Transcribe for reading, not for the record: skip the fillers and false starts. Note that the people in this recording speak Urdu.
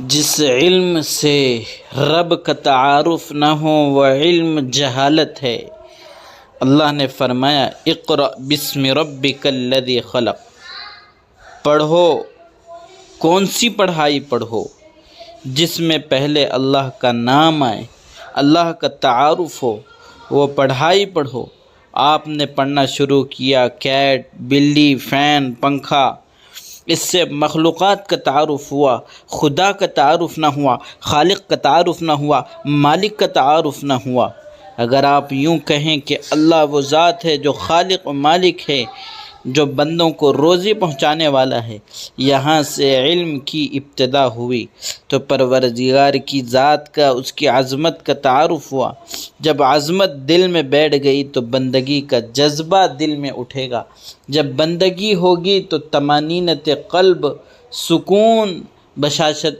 جس علم سے رب کا تعارف نہ ہو وہ علم جہالت ہے۔ اللہ نے فرمایا اقرأ بسم ربک الذی خلق، پڑھو، کون سی پڑھائی پڑھو؟ جس میں پہلے اللہ کا نام آئے، اللہ کا تعارف ہو، وہ پڑھائی پڑھو۔ آپ نے پڑھنا شروع کیا کیٹ، بلی، فین، پنکھا، اس سے مخلوقات کا تعارف ہوا، خدا کا تعارف نہ ہوا، خالق کا تعارف نہ ہوا، مالک کا تعارف نہ ہوا۔ اگر آپ یوں کہیں کہ اللہ وہ ذات ہے جو خالق و مالک ہے، جو بندوں کو روزی پہنچانے والا ہے، یہاں سے علم کی ابتدا ہوئی تو پروردگار کی ذات کا، اس کی عظمت کا تعارف ہوا۔ جب عظمت دل میں بیٹھ گئی تو بندگی کا جذبہ دل میں اٹھے گا۔ جب بندگی ہوگی تو طمانینت قلب، سکون، بشاشت